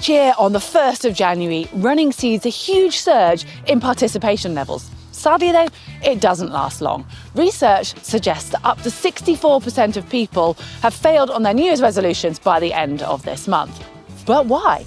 Each year on the 1st of January, running sees a huge surge in participation levels. Sadly though, it doesn't last long. Research suggests that up to 64% of people have failed on their New Year's resolutions by the end of this month. But why?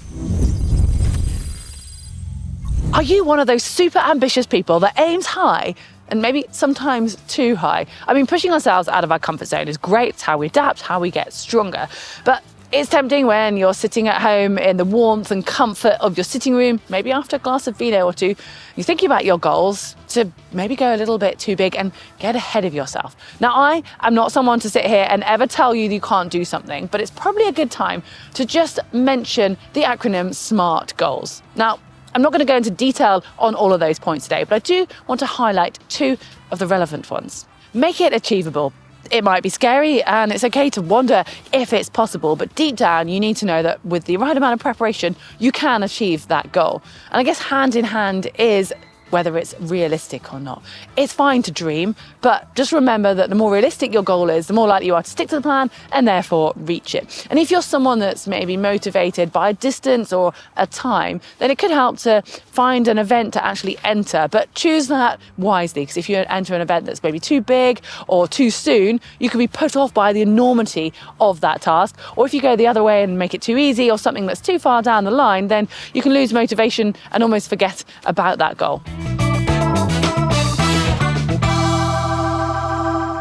Are you one of those super ambitious people that aims high and maybe sometimes too high? I mean, pushing ourselves out of our comfort zone is great. It's how we adapt, how we get stronger. But it's tempting when you're sitting at home in the warmth and comfort of your sitting room, maybe after a glass of vino or two, you're thinking about your goals, to maybe go a little bit too big and get ahead of yourself. Now, I am not someone to sit here and ever tell you you can't do something, but it's probably a good time to just mention the acronym SMART goals. Now, I'm not going to go into detail on all of those points today, but I do want to highlight two of the relevant ones. Make it achievable. It might be scary and it's okay to wonder if it's possible, but deep down you need to know that with the right amount of preparation, you can achieve that goal. And I guess hand in hand is whether it's realistic or not. It's fine to dream, but just remember that the more realistic your goal is, the more likely you are to stick to the plan and therefore reach it. And if you're someone that's maybe motivated by a distance or a time, then it could help to find an event to actually enter, but choose that wisely, because if you enter an event that's maybe too big or too soon, you could be put off by the enormity of that task. Or if you go the other way and make it too easy or something that's too far down the line, then you can lose motivation and almost forget about that goal.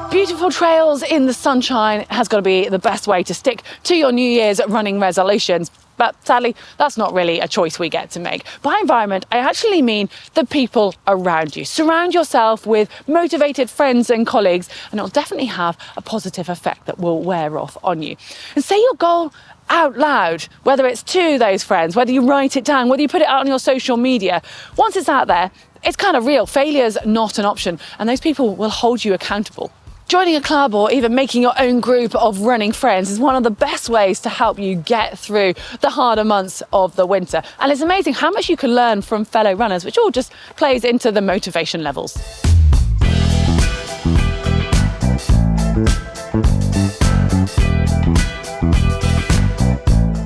Beautiful trails in the sunshine has got to be the best way to stick to your New Year's running resolutions. But sadly, that's not really a choice we get to make. By environment, I actually mean the people around you. Surround yourself with motivated friends and colleagues, and it'll definitely have a positive effect that will wear off on you. And say your goal out loud, whether it's to those friends, whether you write it down, whether you put it out on your social media. Once it's out there, it's kind of real. Failure's not an option, and those people will hold you accountable. Joining a club or even making your own group of running friends is one of the best ways to help you get through the harder months of the winter. And it's amazing how much you can learn from fellow runners, which all just plays into the motivation levels.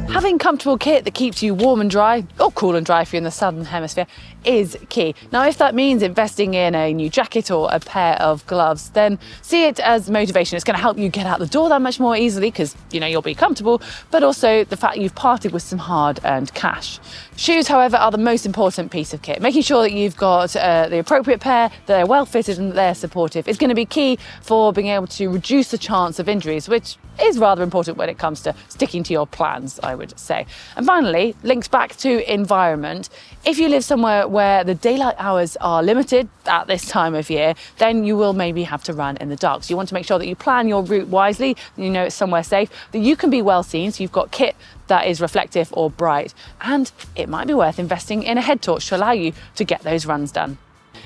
Having comfortable kit that keeps you warm and dry, or cool and dry if you're in the southern hemisphere, is key. Now, if that means investing in a new jacket or a pair of gloves, then see it as motivation. It's going to help you get out the door that much more easily because, you'll be comfortable, but also the fact you've parted with some hard-earned cash. Shoes, however, are the most important piece of kit. Making sure that you've got the appropriate pair, that they're well-fitted and that they're supportive is going to be key for being able to reduce the chance of injuries, which is rather important when it comes to sticking to your plans, I would say. And finally, links back to environment. If you live somewhere where the daylight hours are limited at this time of year, then you will maybe have to run in the dark. So you want to make sure that you plan your route wisely, it's somewhere safe, that you can be well seen, so you've got kit that is reflective or bright. And it might be worth investing in a head torch to allow you to get those runs done.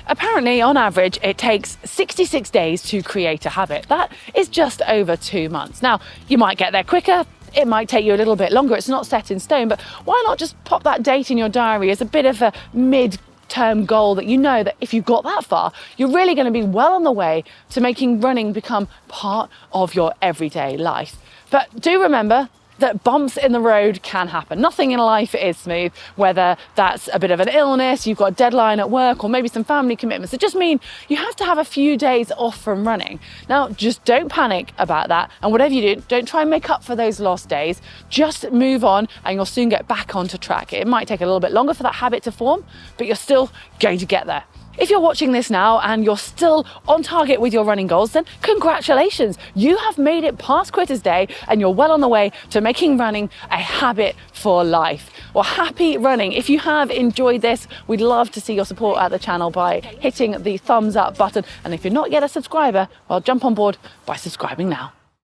Apparently, on average, it takes 66 days to create a habit. That is just over 2 months. Now, you might get there quicker. It might take you a little bit longer. It's not set in stone, but why not just pop that date in your diary as a bit of a mid-term goal that you know that if you've got that far, you're really going to be well on the way to making running become part of your everyday life. But do remember that bumps in the road can happen. Nothing in life is smooth, whether that's a bit of an illness, you've got a deadline at work, or maybe some family commitments. It just means you have to have a few days off from running. Now, just don't panic about that. And whatever you do, don't try and make up for those lost days. Just move on and you'll soon get back onto track. It might take a little bit longer for that habit to form, but you're still going to get there. If you're watching this now and you're still on target with your running goals, then congratulations. You have made it past Quitter's Day and you're well on the way to making running a habit for life. Well, happy running. If you have enjoyed this, we'd love to see your support at the channel by hitting the thumbs up button. And if you're not yet a subscriber, well, jump on board by subscribing now.